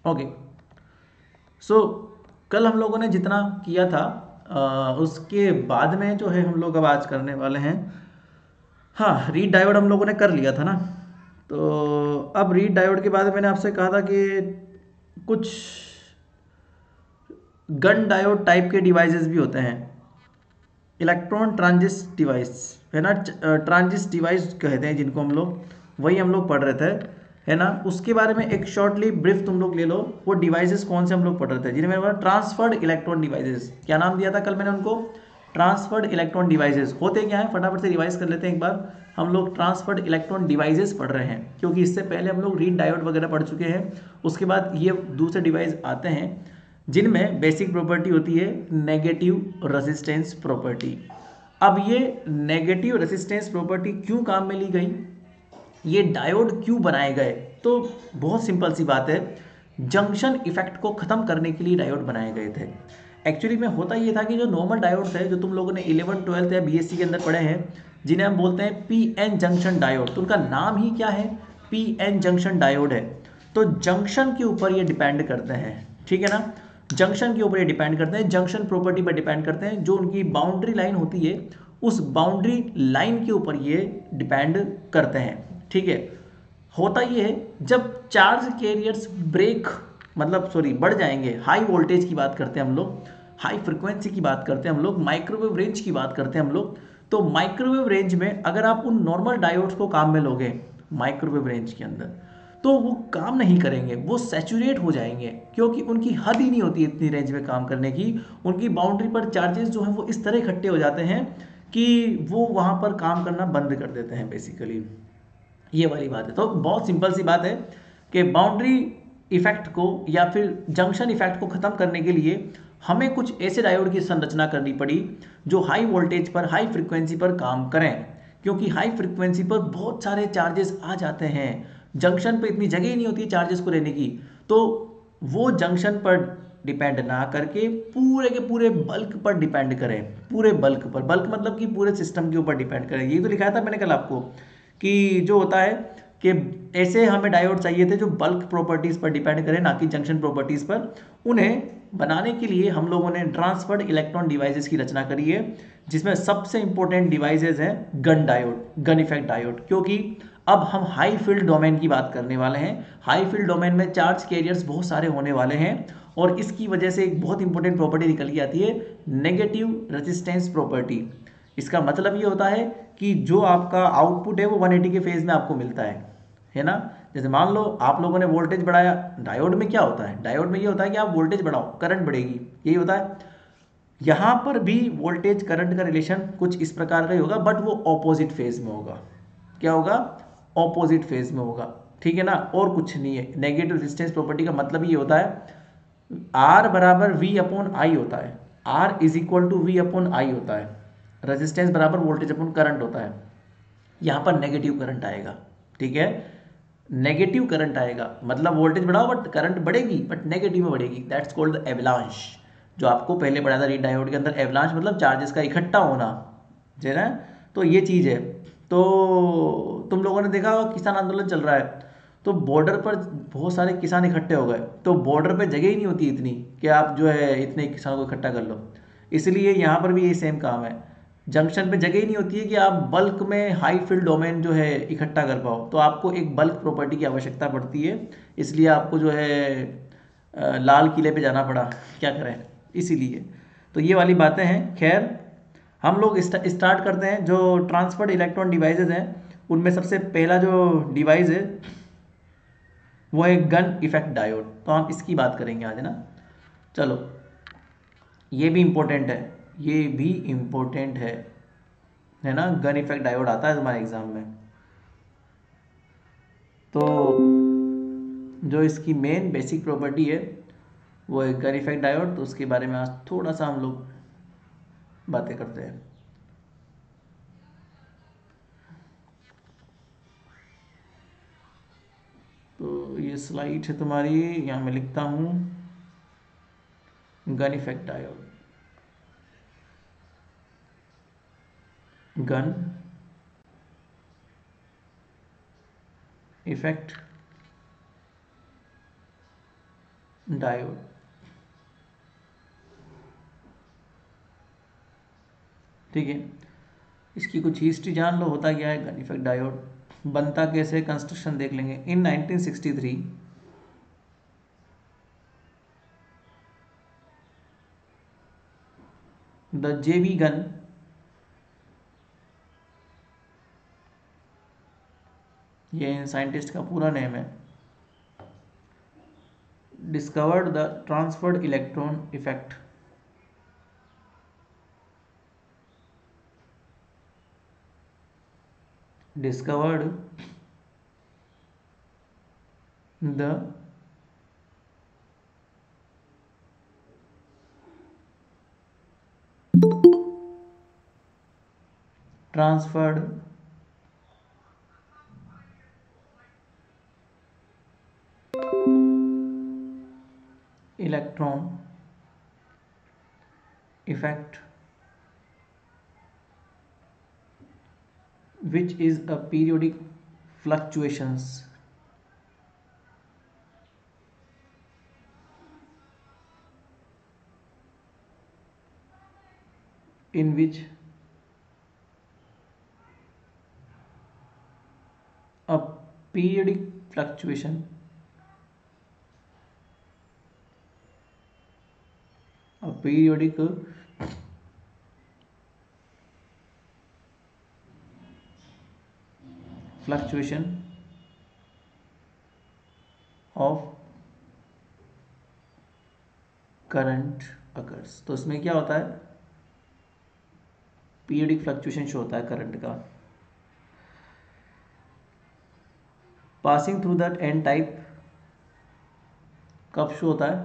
Okay. सो कल हम लोगों ने जितना किया था उसके बाद में जो है हम लोग अब आज करने वाले हैं। हाँ, रीड डायोड हम लोगों ने कर लिया था ना। तो अब रीड डायोड के बाद मैंने आपसे कहा था कि कुछ गन डायोड टाइप के डिवाइसेस भी होते हैं। इलेक्ट्रॉन ट्रांजिस्ट डिवाइस है ना, ट्रांजिस्ट डिवाइस कहते हैं जिनको हम लोग, वही हम लोग पढ़ रहे थे है ना। उसके बारे में एक शॉर्टली ब्रीफ तुम लोग ले लो। वो डिवाइसेस कौन से हम लोग पढ़ रहे थे जिन्हें मैंने ट्रांसफर्ड इलेक्ट्रॉन डिवाइसेस, क्या नाम दिया था कल मैंने उनको? ट्रांसफर्ड इलेक्ट्रॉन डिवाइसेस होते क्या है, फटाफट से रिवाइज कर लेते हैं एक बार। हम लोग ट्रांसफर्ड इलेक्ट्रॉन डिवाइसेस पढ़ रहे हैं क्योंकि इससे पहले हम लोग रीड डायोड वगैरह पढ़ चुके हैं। उसके बाद ये दूसरे डिवाइस आते हैं जिनमें बेसिक प्रॉपर्टी होती है नेगेटिव रेजिस्टेंस प्रॉपर्टी। अब ये नेगेटिव रेजिस्टेंस प्रॉपर्टी क्यों काम में ली गई, ये डायोड क्यों बनाए गए? तो बहुत सिंपल सी बात है, जंक्शन इफेक्ट को खत्म करने के लिए डायोड बनाए गए थे। एक्चुअली में होता ये था कि जो नॉर्मल डायोड थे जो तुम लोगों ने 11th 12th या बीएससी के अंदर पढ़े हैं, जिन्हें हम बोलते हैं पीएन जंक्शन डायोड, तो उनका नाम ही क्या है? पीएन जंक्शन डायोड है। तो जंक्शन के ऊपर ये डिपेंड करते हैं, ठीक है ना। जंक्शन के ऊपर ये डिपेंड करते हैं, जंक्शन प्रॉपर्टी पर डिपेंड करते हैं। जो उनकी बाउंड्री लाइन होती है उस बाउंड्री लाइन के ऊपर ये डिपेंड करते हैं, ठीक है। होता ये है जब चार्ज कैरियर्स ब्रेक मतलब सॉरी बढ़ जाएंगे, हाई वोल्टेज की बात करते हैं हम लोग, हाई फ्रिक्वेंसी की बात करते हैं हम लोग, माइक्रोवेव रेंज की बात करते हैं हम लोग। तो माइक्रोवेव रेंज में अगर आप उन नॉर्मल डायोड्स को काम में लोगे माइक्रोवेव रेंज के अंदर, तो वो काम नहीं करेंगे, वो सैचुरेट हो जाएंगे क्योंकि उनकी हद ही नहीं होती इतनी रेंज में काम करने की। उनकी बाउंड्री पर चार्जेस जो हैं वो इस तरह इकट्ठे हो जाते हैं कि वो वहाँ पर काम करना बंद कर देते हैं बेसिकली। ये वाली बात है। तो बहुत सिंपल सी बात है कि बाउंड्री इफेक्ट को या फिर जंक्शन इफेक्ट को ख़त्म करने के लिए हमें कुछ ऐसे डायोड की संरचना करनी पड़ी जो हाई वोल्टेज पर हाई फ्रिक्वेंसी पर काम करें, क्योंकि हाई फ्रिक्वेंसी पर बहुत सारे चार्जेस आ जाते हैं, जंक्शन पर इतनी जगह ही नहीं होती है चार्जेस को लेने की। तो वो जंक्शन पर डिपेंड ना करके पूरे के पूरे बल्क पर डिपेंड करें, पूरे बल्क पर, बल्क मतलब कि पूरे सिस्टम के ऊपर डिपेंड करें। ये तो लिखाया था मैंने कल आपको कि जो होता है कि ऐसे हमें डायोड चाहिए थे जो बल्क प्रॉपर्टीज़ पर डिपेंड करें ना कि जंक्शन प्रॉपर्टीज़ पर। उन्हें बनाने के लिए हम लोगों ने ट्रांसफर्ड इलेक्ट्रॉन डिवाइसेस की रचना करी है, जिसमें सबसे इंपॉर्टेंट डिवाइसेस हैं Gunn diode, gun effect diode. क्योंकि अब हम हाई फील्ड डोमेन की बात करने वाले हैं। हाई फील्ड डोमेन में चार्ज कैरियर्स बहुत सारे होने वाले हैं और इसकी वजह से एक बहुत इंपॉर्टेंट प्रॉपर्टी निकल के आती है, नेगेटिव रेजिस्टेंस प्रॉपर्टी। इसका मतलब ये होता है कि जो आपका आउटपुट है वो 180 के फेज में आपको मिलता है ना। जैसे मान लो आप लोगों ने वोल्टेज बढ़ाया, डायोड में क्या होता है, डायोड में ये होता है कि आप वोल्टेज बढ़ाओ करंट बढ़ेगी, यही होता है। यहाँ पर भी वोल्टेज करंट का रिलेशन कुछ इस प्रकार का ही होगा, बट वो ऑपोजिट फेज में होगा। क्या होगा? ऑपोजिट फेज में होगा, ठीक है ना, और कुछ नहीं है। नेगेटिव रेजिस्टेंस प्रॉपर्टी का मतलब ये होता है आर बराबर वी अपॉन आई होता है, R is equal to V upon I होता है, रेजिस्टेंस बराबर वोल्टेज अपॉन करंट होता है। यहाँ पर नेगेटिव करंट आएगा, ठीक है। नेगेटिव करंट आएगा मतलब वोल्टेज बढ़ाओ बट करंट बढ़ेगी बट नेगेटिव में बढ़ेगी, दैट्स कॉल्ड द एवलांश। जो आपको पहले पढ़ा था रीड डायोड के अंदर, एवलांश मतलब चार्जेस का इकट्ठा होना, है ना। तो ये चीज़ है। तो तुम लोगों ने देखा होगा किसान आंदोलन चल रहा है, तो बॉर्डर पर बहुत सारे किसान इकट्ठे हो गए, तो बॉर्डर पे जगह ही नहीं होती इतनी कि आप जो है इतने किसानों को इकट्ठा कर लो। इसलिए यहाँ पर भी ये सेम काम है, जंक्शन पे जगह ही नहीं होती है कि आप बल्क में हाई फील्ड डोमेन जो है इकट्ठा कर पाओ, तो आपको एक बल्क प्रॉपर्टी की आवश्यकता पड़ती है। इसलिए आपको जो है लाल किले पे जाना पड़ा, क्या करें, इसीलिए। तो ये वाली बातें हैं। खैर, हम लोग स्टार्ट करते हैं। जो ट्रांसफर्ड इलेक्ट्रॉन डिवाइसेज हैं उनमें सबसे पहला जो डिवाइस है वो है गन इफेक्ट डायोड, तो हम इसकी बात करेंगे आज ना। चलो, ये भी इम्पोर्टेंट है, ये भी इम्पोर्टेंट है ना। गन इफेक्ट डायोड आता है तुम्हारे एग्जाम में। तो जो इसकी मेन बेसिक प्रॉपर्टी है वो है गन इफेक्ट डायोड, तो उसके बारे में आज थोड़ा सा हम लोग बातें करते हैं। तो ये स्लाइड है तुम्हारी, यहाँ मैं लिखता हूँ gun effect diode. Gun effect diode. ठीक है, इसकी कुछ हिस्ट्री जान लो, होता क्या है गन इफेक्ट डायोड, बनता कैसे, कंस्ट्रक्शन देख लेंगे। इन 1963 द जेवी गन ये इन साइंटिस्ट का पूरा नेम है, discovered the transferred electron effect discovered the transferred electron effect, which is a periodic fluctuations in which a periodic fluctuation a periodic fluctuation of current occurs. तो इसमें क्या होता है, पीरियडिक फ्लक्चुएशन शो होता है करंट का, passing through that N type कब show होता है,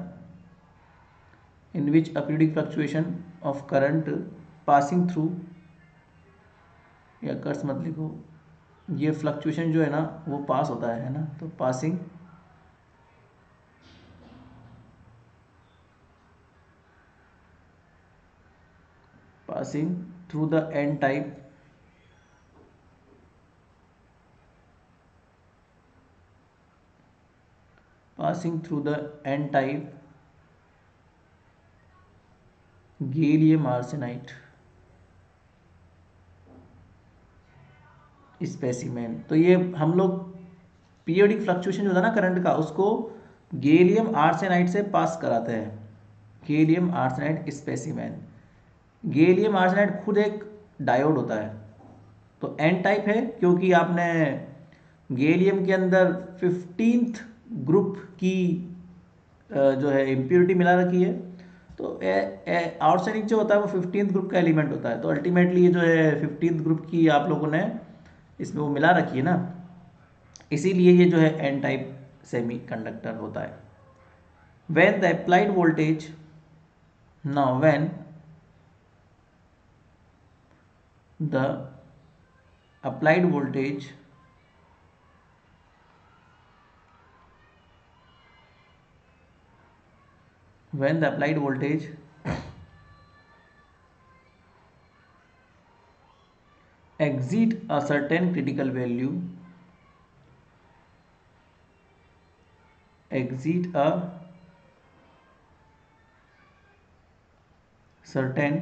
in which a periodic fluctuation of current passing through, या कर्स मत लिखो, ये फ्लक्चुएशन जो है ना वो पास होता है ना, तो passing through the N type passing through the n type gallium arsenide specimen. तो ये हम लोग पीरियोडिक फ्लक्चुएशन जो होता है ना करंट का, उसको गैलियम आर्सेनाइड से पास कराते हैं, gallium arsenide specimen. Gallium arsenide खुद एक डायोड होता है, तो एन टाइप है क्योंकि आपने गैलियम के अंदर 15th ग्रुप की जो है इम्प्योरिटी मिला रखी है, तो आर्सेनिक जो होता है वो 15th ग्रुप का एलिमेंट होता है, तो अल्टीमेटली ये जो है 15th ग्रुप की आप लोगों ने इसमें वो मिला रखी है ना, इसीलिए ये जो है एन टाइप सेमी कंडक्टर होता है। When the applied voltage, now when the applied voltage when the applied voltage exceed a certain critical value, exceed a certain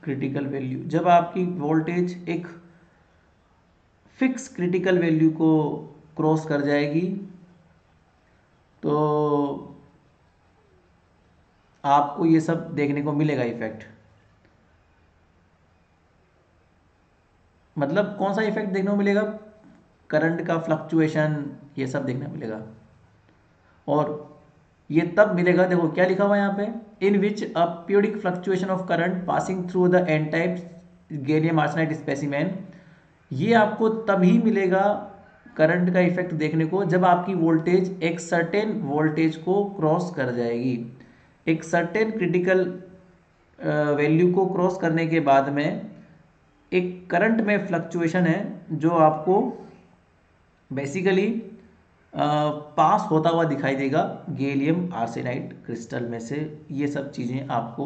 critical value, जब आपकी वोल्टेज एक फिक्स क्रिटिकल वैल्यू को cross कर जाएगी तो आपको ये सब देखने को मिलेगा इफेक्ट। मतलब कौन सा इफेक्ट देखने को मिलेगा, करंट का फ्लक्चुएशन, ये सब देखने मिलेगा। और ये तब मिलेगा, देखो क्या लिखा हुआ है यहाँ पे, in which a periodic fluctuation of current passing through the N type gallium arsenide specimen. ये आपको तभी मिलेगा करंट का इफेक्ट देखने को जब आपकी वोल्टेज एक सर्टेन वोल्टेज को क्रॉस कर जाएगी। एक सर्टेन क्रिटिकल वैल्यू को क्रॉस करने के बाद में एक करंट में फ्लक्चुएशन है जो आपको बेसिकली पास होता हुआ दिखाई देगा गैलियम आर्सेनाइड क्रिस्टल में से। ये सब चीज़ें आपको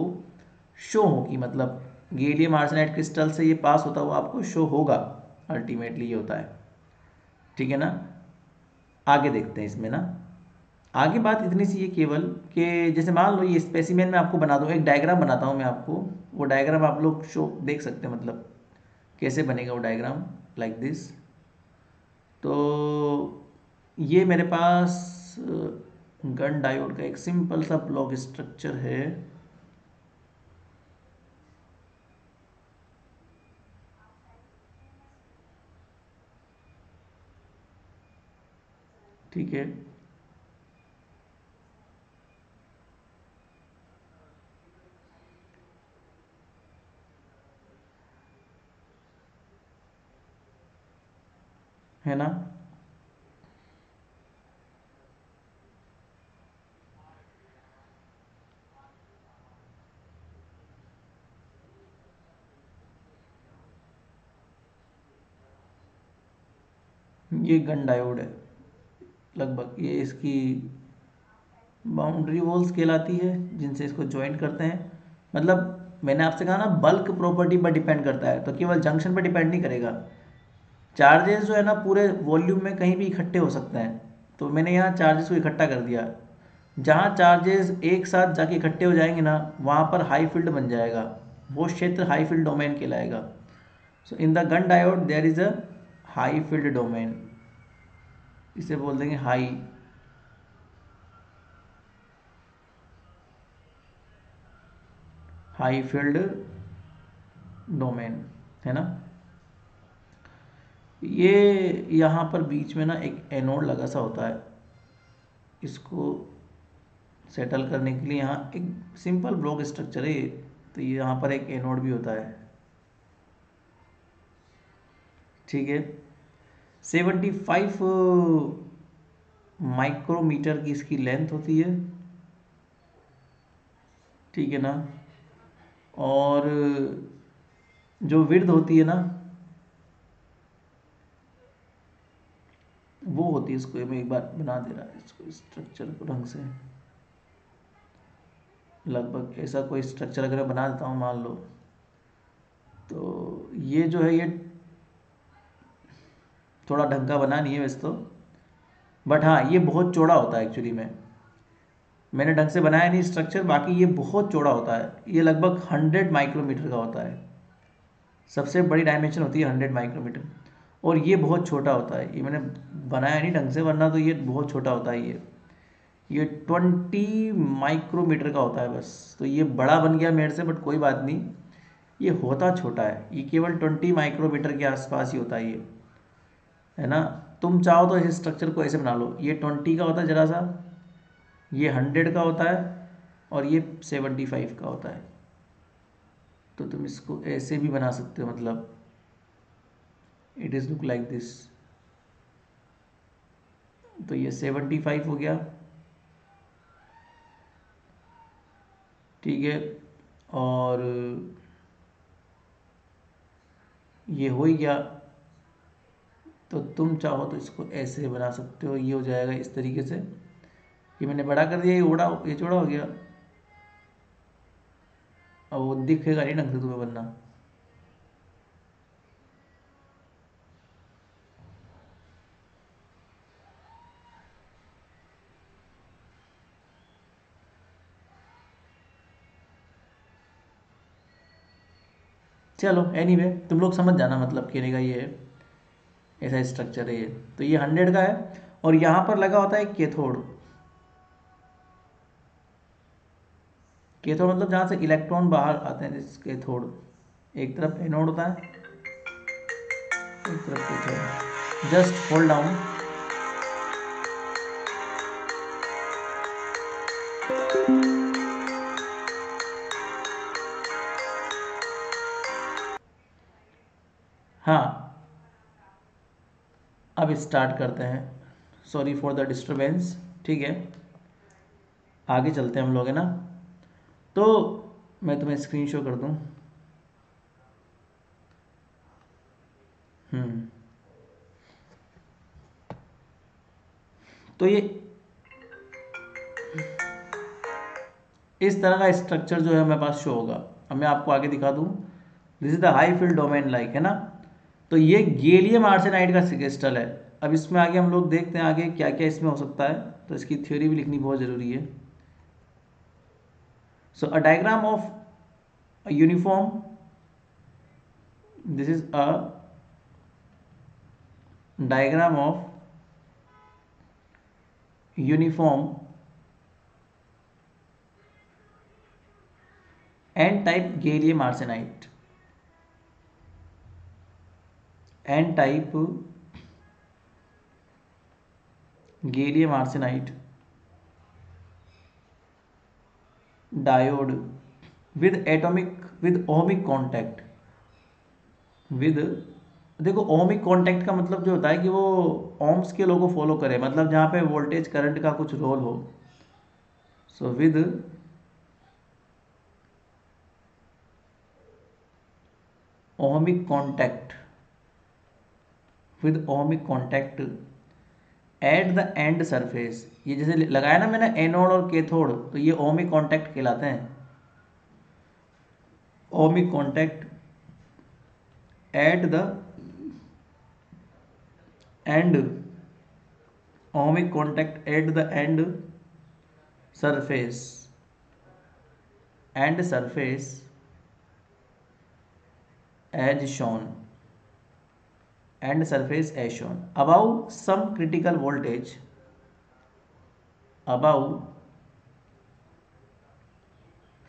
शो होगी, मतलब गैलियम आर्सेनाइड क्रिस्टल से ये पास होता हुआ आपको शो होगा, अल्टीमेटली ये होता है। ठीक है ना। आगे देखते हैं इसमें ना। आगे बात इतनी सी है केवल कि जैसे मान लो ये स्पेसिमेन में आपको बना दूँ, एक डायग्राम बनाता हूँ मैं आपको, वो डायग्राम आप लोग शो देख सकते हैं, मतलब कैसे बनेगा वो डायग्राम, लाइक दिस। तो ये मेरे पास गन डायोड का एक सिंपल सा ब्लॉक स्ट्रक्चर है। ठीक है, है ना। ये गन डायोड है लगभग, ये इसकी बाउंड्री वॉल्स कहलाती है जिनसे इसको ज्वाइंट करते हैं। मतलब मैंने आपसे कहा ना बल्क प्रॉपर्टी पर डिपेंड करता है, तो केवल जंक्शन पर डिपेंड नहीं करेगा। चार्जेस जो है ना पूरे वॉल्यूम में कहीं भी इकट्ठे हो सकते हैं, तो मैंने यहाँ चार्जेस को इकट्ठा कर दिया। जहाँ चार्जेस एक साथ जाके इकट्ठे हो जाएंगे ना, वहाँ पर हाई फील्ड बन जाएगा, वो क्षेत्र हाई फील्ड डोमेन कहलाएगा। So in the Gunn diode there is a high field domain, इसे बोल देंगे हाई फील्ड डोमेन, है ना। ये यहाँ पर बीच में ना एक एनोड लगा सा होता है, इसको सेटल करने के लिए यहाँ एक सिंपल ब्लॉक स्ट्रक्चर है ये। तो ये यहाँ पर एक एनोड भी होता है, ठीक है। 75 माइक्रोमीटर की इसकी लेंथ होती है, ठीक है ना। और जो विड्थ होती है ना, वो होती है, इसको मैं एक बार बना दे रहा है इसको स्ट्रक्चर को ढंग से, लगभग ऐसा कोई स्ट्रक्चर अगर मैं बना देता हूँ मान लो, तो ये जो है ये थोड़ा ढंग का बना नहीं है वैसे तो, बट हाँ ये बहुत चौड़ा होता है एक्चुअली में। मैंने ढंग से बनाया नहीं स्ट्रक्चर, बाकी ये बहुत चौड़ा होता है, ये लगभग 100 माइक्रोमीटर का होता है, सबसे बड़ी डायमेंशन होती है 100 माइक्रोमीटर। और ये बहुत छोटा होता है, ये मैंने बनाया नहीं ढंग से, वरना तो ये बहुत छोटा होता है ये 20 माइक्रोमीटर का होता है बस। तो ये बड़ा बन गया मेरे से, बट कोई बात नहीं, ये होता छोटा है, ये केवल 20 माइक्रोमीटर के आसपास ही होता है ये, है ना। तुम चाहो तो इस स्ट्रक्चर को ऐसे बना लो, ये 20 का होता है जरा सा, ये 100 का होता है, और ये 75 का होता है। तो तुम इसको ऐसे भी बना सकते हो, मतलब it is look like this. तो ये 75 हो गया, ठीक है। और ये हो ही गया, तो तुम चाहो तो इसको ऐसे बना सकते हो, ये हो जाएगा इस तरीके से। ये मैंने बड़ा कर दिया, ये चौड़ा हो गया, अब वो दिखेगा नहीं ढंग से तुम्हें बनना। चलो एनीवे तुम लोग समझ जाना, मतलब कहने का ये है, ऐसा स्ट्रक्चर है ये। तो ये 100 का है, और यहाँ पर लगा होता है कैथोड। कैथोड मतलब जहाँ से इलेक्ट्रॉन बाहर आते हैं, जिस कैथोड, एक तरफ एनोड होता है, एक तरफ कैथोड। Just hold down. हाँ अब स्टार्ट करते हैं, सॉरी फॉर द डिस्टरबेंस, ठीक है। आगे चलते हैं हम लोग, है ना। तो मैं तुम्हें स्क्रीन शो कर दूं। हम्म तो ये इस तरह का स्ट्रक्चर जो है मेरे पास शो होगा। अब मैं आपको आगे दिखा दूं, this is the high field domain, like, है ना। तो ये गैलियम आर्सेनाइड का क्रिस्टल है, अब इसमें आगे हम लोग देखते हैं आगे क्या क्या इसमें हो सकता है, तो इसकी थ्योरी भी लिखनी बहुत ज़रूरी है। So a diagram of a uniform, this is a diagram of uniform N type gallium arsenide, N type gallium arsenide diode with atomic with ohmic contact, with, देखो ओहमिक कांटेक्ट का मतलब जो होता है कि वो ओम्स के लॉ को फॉलो करे, मतलब जहाँ पे वोल्टेज करंट का कुछ रोल हो। So with ohmic contact, with ohmic contact at the end surface, ये जैसे लगाया ना मैंने एनोड और कैथोड, तो ये ओहमिक कांटेक्ट कहलाते हैं। Ohmic contact at the end, ohmic contact at the end surface, and surface as shown, and surface as shown above some critical voltage, above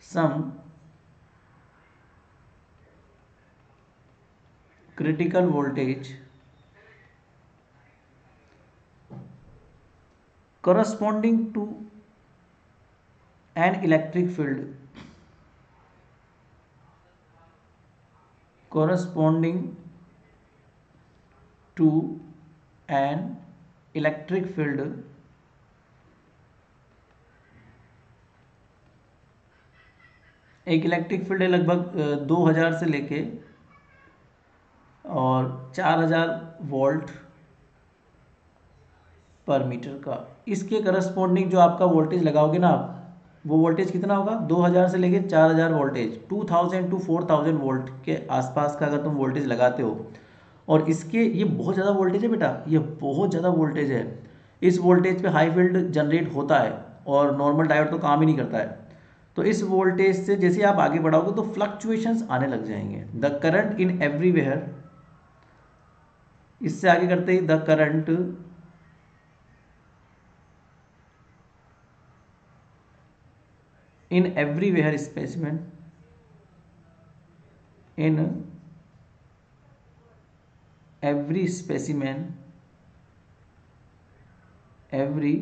some critical voltage corresponding to an electric field, corresponding to an electric field एक electric field है लगभग 2000 से लेके और 4000 volt पर metre का, इसके corresponding जो आपका वोल्टेज लगाओगे ना आप, वो वोल्टेज कितना होगा 2000 से लेके 4000 वोल्टेज, 2000 टू 4000 वोल्ट के आसपास का अगर तुम वोल्टेज लगाते हो, और इसके ये बहुत ज़्यादा वोल्टेज है बेटा, ये बहुत ज़्यादा वोल्टेज है। इस वोल्टेज पे हाई फील्ड जनरेट होता है और नॉर्मल डायोड तो काम ही नहीं करता है। तो इस वोल्टेज से जैसे आप आगे बढ़ाओगे तो फ्लक्चुएशंस आने लग जाएंगे। द करंट इन एवरीवेयर, इससे आगे करते ही the current in everywhere specimen, in every specimen, every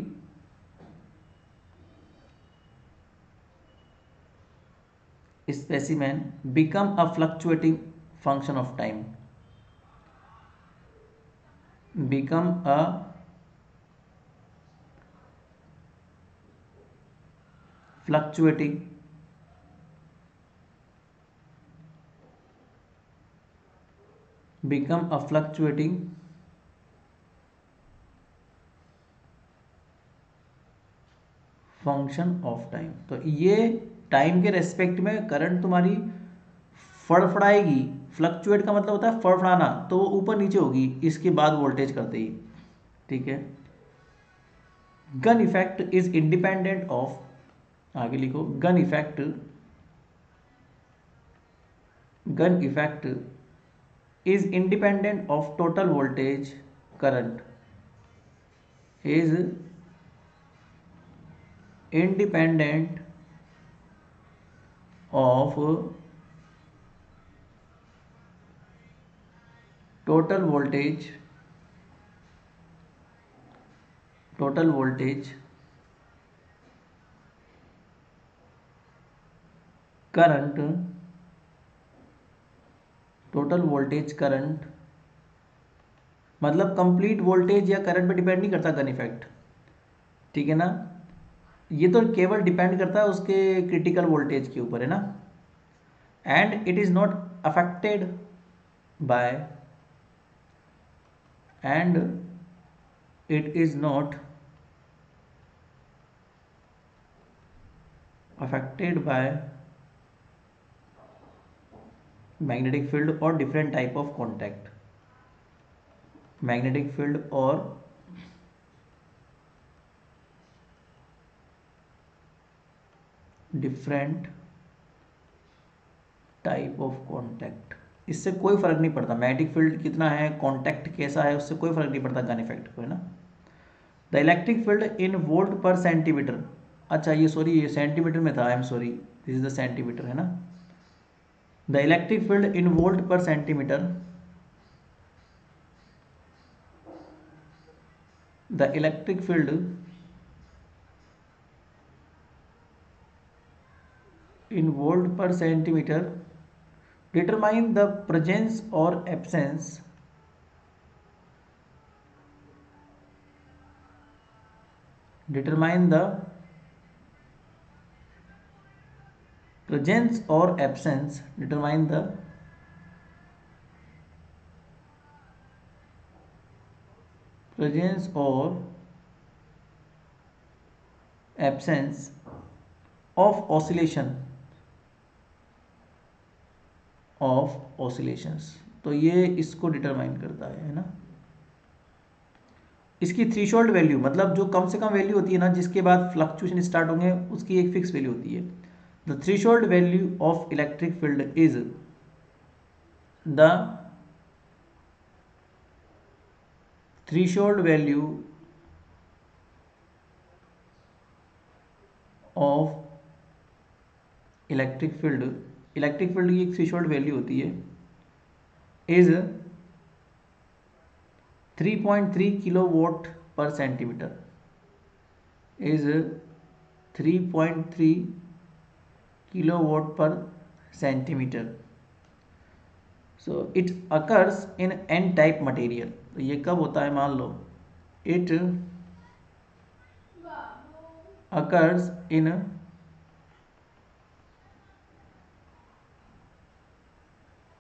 specimen become a fluctuating function of time, become a fluctuating become a fluctuating function of time. तो ये टाइम के रेस्पेक्ट में current तुम्हारी फड़फड़ाएगी। Fluctuate का मतलब होता है फड़फड़ाना, तो वो ऊपर नीचे होगी इसके बाद वोल्टेज करते ही, ठीक है। Gun effect is independent of, आगे लिखो, gun effect, gun effect is independent of total voltage current, is independent of total voltage, total voltage current, total voltage current, मतलब कंप्लीट वोल्टेज या करंट पे डिपेंड नहीं करता गन इफेक्ट, ठीक है ना। ये तो केवल डिपेंड करता है उसके क्रिटिकल वोल्टेज के ऊपर, है ना। And it is not affected by, and it is not affected by magnetic field और different type of contact. Magnetic field और डिफरेंट टाइप ऑफ कॉन्टैक्ट, इससे कोई फर्क नहीं पड़ता मैग्नेटिक फील्ड कितना है, कॉन्टैक्ट कैसा है, उससे कोई फर्क नहीं पड़ता गन इफेक्ट को, है ना। The electric field in volt per centimetre, अच्छा ये सॉरी ये सेंटीमीटर में था, I am sorry, this is the centimetre, है ना। The electric field in volt per centimetre, the electric field in volt per centimeter determine the presence or absence determine the presence or absence determine the presence or absence of oscillation of oscillations, तो ये इसको determine करता है ना। इसकी threshold value मतलब जो कम से कम वैल्यू होती है ना जिसके बाद फ्लक्चुएशन स्टार्ट होंगे उसकी एक फिक्स वैल्यू होती है। The threshold value of electric field is the threshold value of electric field, electric field की एक थ्रेशोल्ड वैल्यू होती है is 3.3 kilowatt per centimetre, is 3.3 kilowatt per centimetre. So it occurs in N type material, तो ये कब होता है, मान लो it occurs in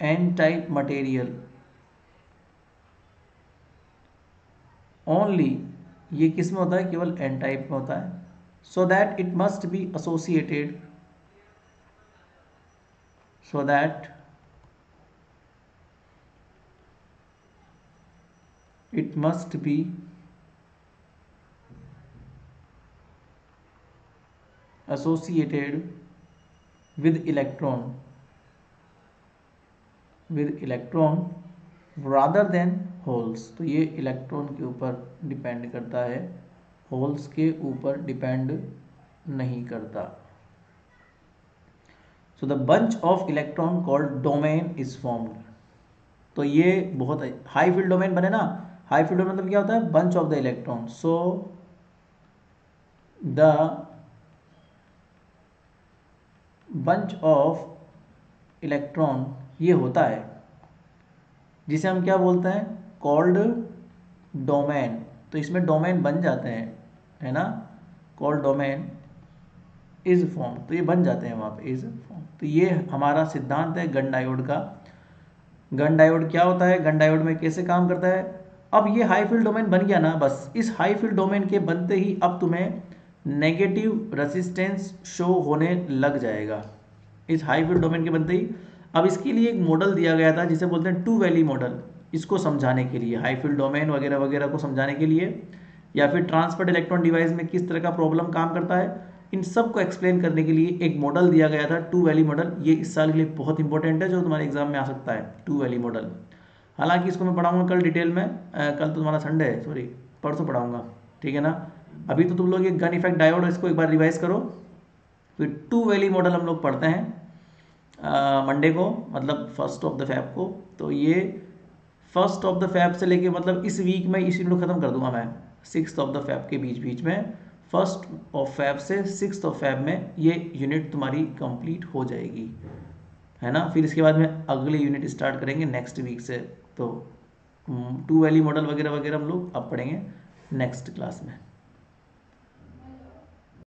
N type material only, ये किस में होता है, केवल एन टाइप में होता है। So that it must be associated, so that it must be associated with electron, with electron rather than holes, तो ये इलेक्ट्रॉन के ऊपर डिपेंड करता है, होल्स के ऊपर डिपेंड नहीं करता। So the bunch of electron called domain is formed, तो ये बहुत हाई फील्ड डोमेन बने ना, हाई फील्ड मतलब क्या होता है, bunch of the electron. So the bunch of electron ये होता है जिसे हम क्या बोलते हैं, कॉल्ड डोमेन, तो इसमें डोमेन बन जाते हैं, है ना, कॉल्ड डोमेन इज फॉर्म, तो ये बन जाते हैं वहाँ पे इज फॉर्म। तो ये हमारा सिद्धांत है गन डायोड का। गन डायोड क्या होता है, गन डायोड में कैसे काम करता है। अब ये हाई फील्ड डोमेन बन गया ना, बस इस हाई फील्ड डोमेन के बनते ही अब तुम्हें नेगेटिव रेसिस्टेंस शो होने लग जाएगा, इस हाई फील्ड डोमेन के बनते ही। अब इसके लिए एक मॉडल दिया गया था जिसे बोलते हैं टू वैली मॉडल, इसको समझाने के लिए, हाई फील्ड डोमेन वगैरह वगैरह को समझाने के लिए, या फिर ट्रांसफर्ड इलेक्ट्रॉन डिवाइस में किस तरह का प्रॉब्लम काम करता है, इन सब को एक्सप्लेन करने के लिए एक मॉडल दिया गया था टू वैली मॉडल। ये इस साल के लिए बहुत इंपॉर्टेंट है, जो तुम्हारे एग्जाम में आ सकता है, टू वैली मॉडल। हालांकि इसको मैं पढ़ाऊंगा कल डिटेल में, कल तो तुम्हारा संडे है, सॉरी परसों पढ़ाऊंगा, ठीक है ना। अभी तो तुम लोग ये गन इफेक्ट डायोड इसको एक बार रिवाइज करो, फिर टू वैली मॉडल हम लोग पढ़ते हैं मंडे को, मतलब 1 ऑफ द फैब को। तो ये 1 ऑफ द फैब से लेके मतलब इस वीक में इस यूनिट ख़त्म कर दूंगा मैं, 6 ऑफ द फैब के बीच बीच में, 1 ऑफ फैब से 6 ऑफ फैब में ये यूनिट तुम्हारी कंप्लीट हो जाएगी, है ना। फिर इसके बाद में अगले यूनिट स्टार्ट करेंगे नेक्स्ट वीक से। तो टू वैली मॉडल वगैरह वगैरह हम लोग अब पढ़ेंगे नेक्स्ट क्लास में।